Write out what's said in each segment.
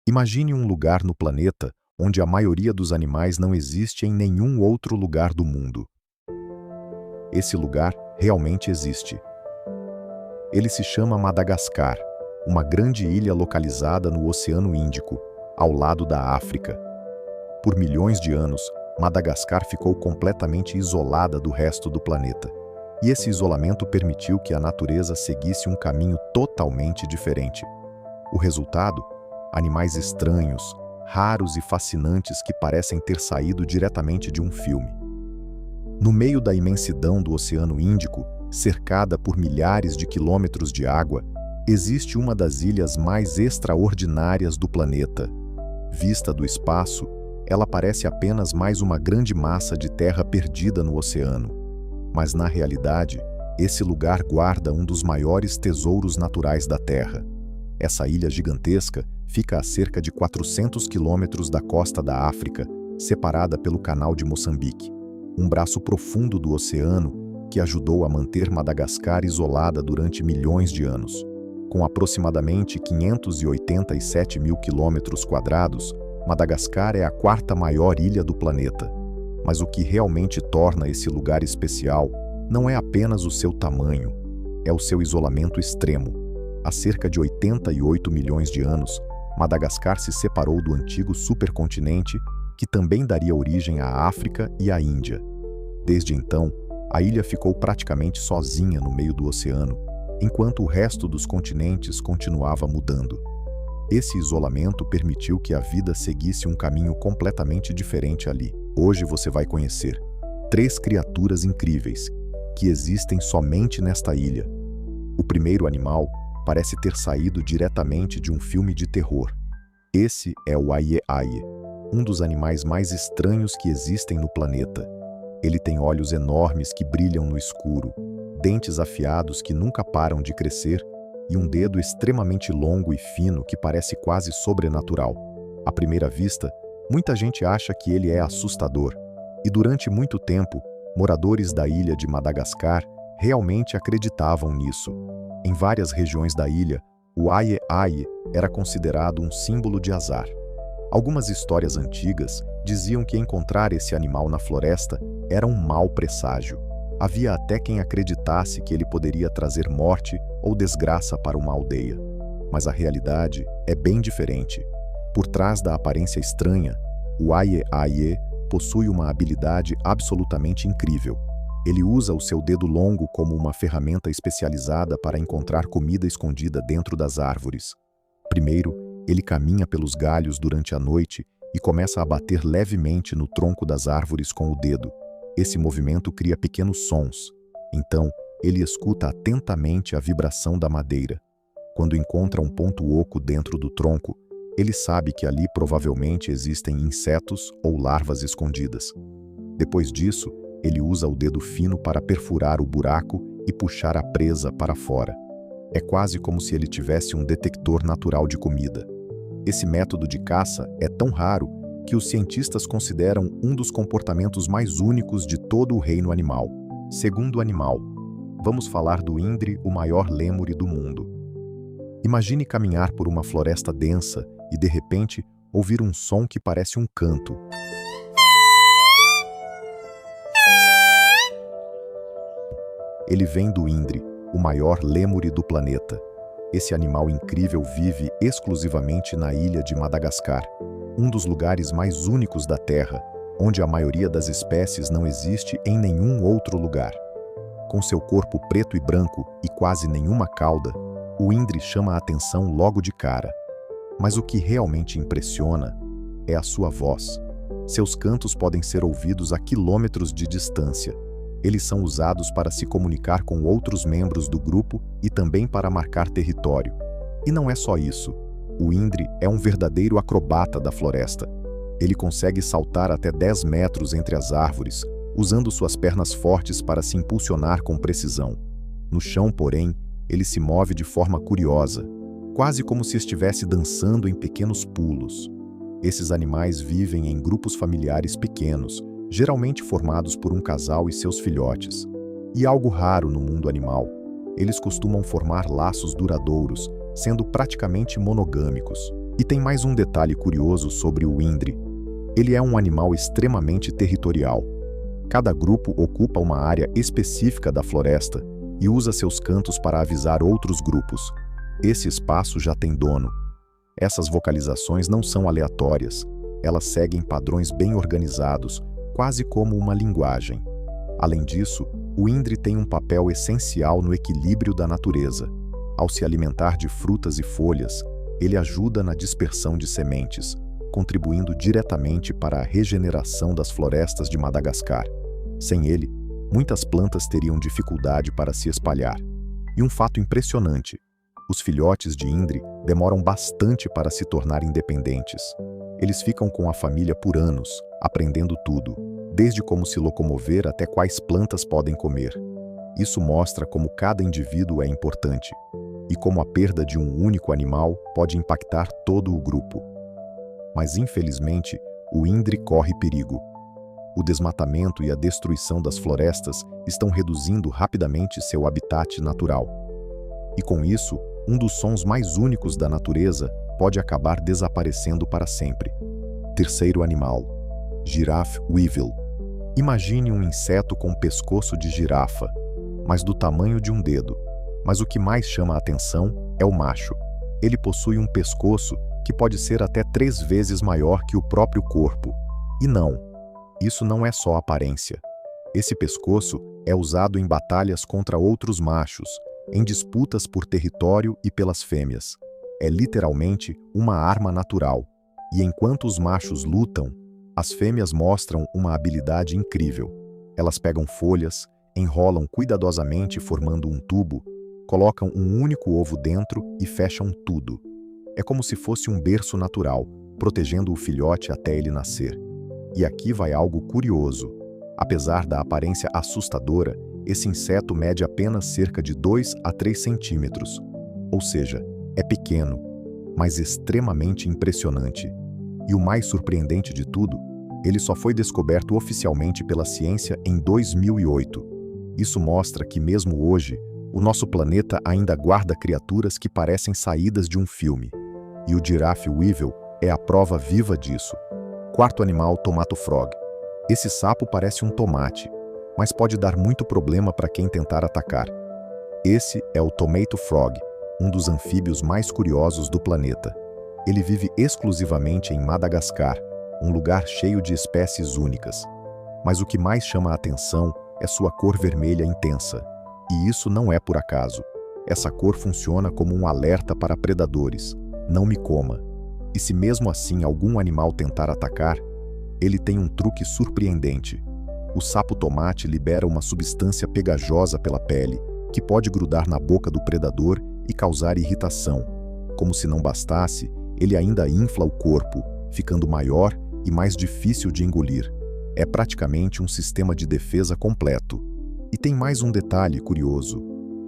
Imagine um lugar no planeta onde a maioria dos animais não existe em nenhum outro lugar do mundo. Esse lugar realmente existe. Ele se chama Madagascar, uma grande ilha localizada no Oceano Índico, ao lado da África. Por milhões de anos, Madagascar ficou completamente isolada do resto do planeta. E esse isolamento permitiu que a natureza seguisse um caminho totalmente diferente. O resultado? Animais estranhos, raros e fascinantes que parecem ter saído diretamente de um filme. No meio da imensidão do Oceano Índico, cercada por milhares de quilômetros de água, existe uma das ilhas mais extraordinárias do planeta. Vista do espaço, ela parece apenas mais uma grande massa de terra perdida no oceano. Mas, na realidade, esse lugar guarda um dos maiores tesouros naturais da Terra. Essa ilha gigantesca fica a cerca de 400 quilômetros da costa da África, separada pelo Canal de Moçambique, um braço profundo do oceano que ajudou a manter Madagascar isolada durante milhões de anos. Com aproximadamente 587 mil quilômetros quadrados, Madagascar é a quarta maior ilha do planeta. Mas o que realmente torna esse lugar especial não é apenas o seu tamanho, é o seu isolamento extremo. Há cerca de 88 milhões de anos, Madagascar se separou do antigo supercontinente, que também daria origem à África e à Índia. Desde então, a ilha ficou praticamente sozinha no meio do oceano, enquanto o resto dos continentes continuava mudando. Esse isolamento permitiu que a vida seguisse um caminho completamente diferente ali. Hoje você vai conhecer 3 criaturas incríveis que existem somente nesta ilha. O primeiro animal parece ter saído diretamente de um filme de terror. Esse é o aie-aie, um dos animais mais estranhos que existem no planeta. Ele tem olhos enormes que brilham no escuro, dentes afiados que nunca param de crescer e um dedo extremamente longo e fino que parece quase sobrenatural. À primeira vista, muita gente acha que ele é assustador, e durante muito tempo, moradores da ilha de Madagascar realmente acreditavam nisso. Em várias regiões da ilha, o aie-aie era considerado um símbolo de azar. Algumas histórias antigas diziam que encontrar esse animal na floresta era um mau presságio. Havia até quem acreditasse que ele poderia trazer morte ou desgraça para uma aldeia. Mas a realidade é bem diferente. Por trás da aparência estranha, o aie-aie possui uma habilidade absolutamente incrível. Ele usa o seu dedo longo como uma ferramenta especializada para encontrar comida escondida dentro das árvores. Primeiro, ele caminha pelos galhos durante a noite e começa a bater levemente no tronco das árvores com o dedo. Esse movimento cria pequenos sons. Então, ele escuta atentamente a vibração da madeira. Quando encontra um ponto oco dentro do tronco, ele sabe que ali provavelmente existem insetos ou larvas escondidas. Depois disso, ele usa o dedo fino para perfurar o buraco e puxar a presa para fora. É quase como se ele tivesse um detector natural de comida. Esse método de caça é tão raro que os cientistas consideram um dos comportamentos mais únicos de todo o reino animal. Segundo animal, vamos falar do indre, o maior lêmure do mundo. Imagine caminhar por uma floresta densa e, de repente, ouvir um som que parece um canto. Ele vem do indre, o maior lêmure do planeta. Esse animal incrível vive exclusivamente na ilha de Madagascar, um dos lugares mais únicos da Terra, onde a maioria das espécies não existe em nenhum outro lugar. Com seu corpo preto e branco e quase nenhuma cauda, o indre chama a atenção logo de cara. Mas o que realmente impressiona é a sua voz. Seus cantos podem ser ouvidos a quilômetros de distância. Eles são usados para se comunicar com outros membros do grupo e também para marcar território. E não é só isso. O indre é um verdadeiro acrobata da floresta. Ele consegue saltar até 10 metros entre as árvores, usando suas pernas fortes para se impulsionar com precisão. No chão, porém, ele se move de forma curiosa, quase como se estivesse dançando em pequenos pulos. Esses animais vivem em grupos familiares pequenos, geralmente formados por um casal e seus filhotes. E algo raro no mundo animal, eles costumam formar laços duradouros, sendo praticamente monogâmicos. E tem mais um detalhe curioso sobre o INDRI. Ele é um animal extremamente territorial. Cada grupo ocupa uma área específica da floresta e usa seus cantos para avisar outros grupos. Esse espaço já tem dono. Essas vocalizações não são aleatórias. Elas seguem padrões bem organizados, quase como uma linguagem. Além disso, o INDRI tem um papel essencial no equilíbrio da natureza. Ao se alimentar de frutas e folhas, ele ajuda na dispersão de sementes, contribuindo diretamente para a regeneração das florestas de Madagascar. Sem ele, muitas plantas teriam dificuldade para se espalhar. E um fato impressionante: os filhotes de INDRI demoram bastante para se tornar independentes. Eles ficam com a família por anos, aprendendo tudo, desde como se locomover até quais plantas podem comer. Isso mostra como cada indivíduo é importante e como a perda de um único animal pode impactar todo o grupo. Mas, infelizmente, o INDRI corre perigo. O desmatamento e a destruição das florestas estão reduzindo rapidamente seu habitat natural. E com isso, um dos sons mais únicos da natureza pode acabar desaparecendo para sempre. Terceiro animal: Giraffe Weevil. Imagine um inseto com pescoço de girafa, mas do tamanho de um dedo. Mas o que mais chama a atenção é o macho. Ele possui um pescoço que pode ser até 3 vezes maior que o próprio corpo. E não, isso não é só aparência. Esse pescoço é usado em batalhas contra outros machos, em disputas por território e pelas fêmeas. É literalmente uma arma natural. E enquanto os machos lutam, as fêmeas mostram uma habilidade incrível. Elas pegam folhas, enrolam cuidadosamente formando um tubo, colocam um único ovo dentro e fecham tudo. É como se fosse um berço natural, protegendo o filhote até ele nascer. E aqui vai algo curioso. Apesar da aparência assustadora, esse inseto mede apenas cerca de 2 a 3 centímetros. Ou seja, é pequeno, mas extremamente impressionante. E o mais surpreendente de tudo, ele só foi descoberto oficialmente pela ciência em 2008. Isso mostra que, mesmo hoje, o nosso planeta ainda guarda criaturas que parecem saídas de um filme. E o Giraffe Weevil é a prova viva disso. Quarto animal: Tomato Frog. Esse sapo parece um tomate, mas pode dar muito problema para quem tentar atacar. Esse é o Tomato Frog, um dos anfíbios mais curiosos do planeta. Ele vive exclusivamente em Madagascar, um lugar cheio de espécies únicas. Mas o que mais chama a atenção é sua cor vermelha intensa. E isso não é por acaso. Essa cor funciona como um alerta para predadores: não me coma. E se mesmo assim algum animal tentar atacar, ele tem um truque surpreendente. O sapo-tomate libera uma substância pegajosa pela pele, que pode grudar na boca do predador e causar irritação. Como se não bastasse, ele ainda infla o corpo, ficando maior e mais difícil de engolir. É praticamente um sistema de defesa completo. E tem mais um detalhe curioso: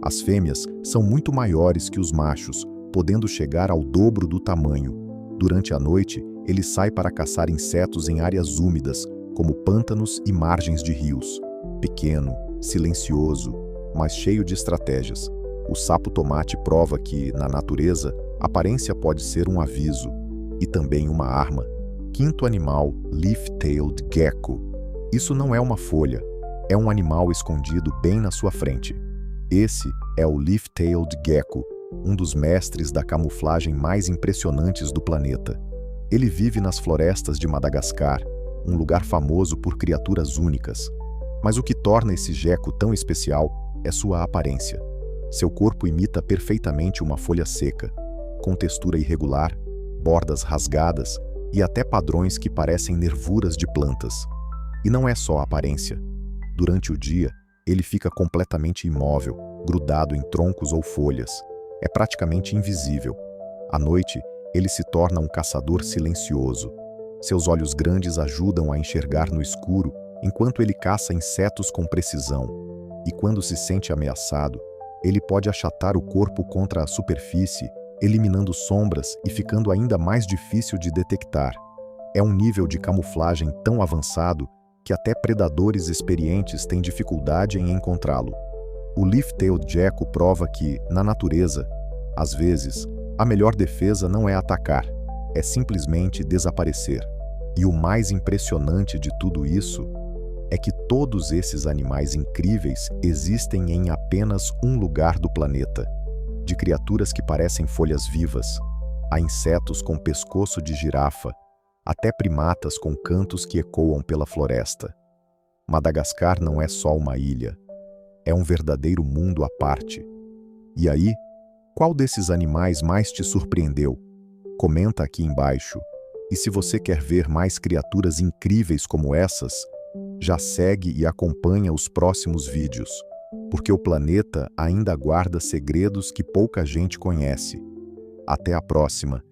as fêmeas são muito maiores que os machos, podendo chegar ao dobro do tamanho. Durante a noite, ele sai para caçar insetos em áreas úmidas, como pântanos e margens de rios. Pequeno, silencioso, mas cheio de estratégias. O sapo-tomate prova que, na natureza, a aparência pode ser um aviso e também uma arma. Quinto animal: Leaf-tailed gecko. Isso não é uma folha, é um animal escondido bem na sua frente. Esse é o Leaf-tailed gecko, um dos mestres da camuflagem mais impressionantes do planeta. Ele vive nas florestas de Madagascar, um lugar famoso por criaturas únicas. Mas o que torna esse gecko tão especial é sua aparência. Seu corpo imita perfeitamente uma folha seca, com textura irregular, bordas rasgadas e até padrões que parecem nervuras de plantas. E não é só a aparência. Durante o dia, ele fica completamente imóvel, grudado em troncos ou folhas. É praticamente invisível. À noite, ele se torna um caçador silencioso. Seus olhos grandes ajudam a enxergar no escuro, enquanto ele caça insetos com precisão. E quando se sente ameaçado, ele pode achatar o corpo contra a superfície, eliminando sombras e ficando ainda mais difícil de detectar. É um nível de camuflagem tão avançado que até predadores experientes têm dificuldade em encontrá-lo. O Leaf-tailed gecko prova que, na natureza, às vezes, a melhor defesa não é atacar, é simplesmente desaparecer. E o mais impressionante de tudo isso é que todos esses animais incríveis existem em apenas um lugar do planeta, de criaturas que parecem folhas vivas, a insetos com pescoço de girafa, até primatas com cantos que ecoam pela floresta. Madagascar não é só uma ilha, é um verdadeiro mundo à parte. E aí, qual desses animais mais te surpreendeu? Comenta aqui embaixo. E se você quer ver mais criaturas incríveis como essas, já segue e acompanha os próximos vídeos, porque o planeta ainda guarda segredos que pouca gente conhece. Até a próxima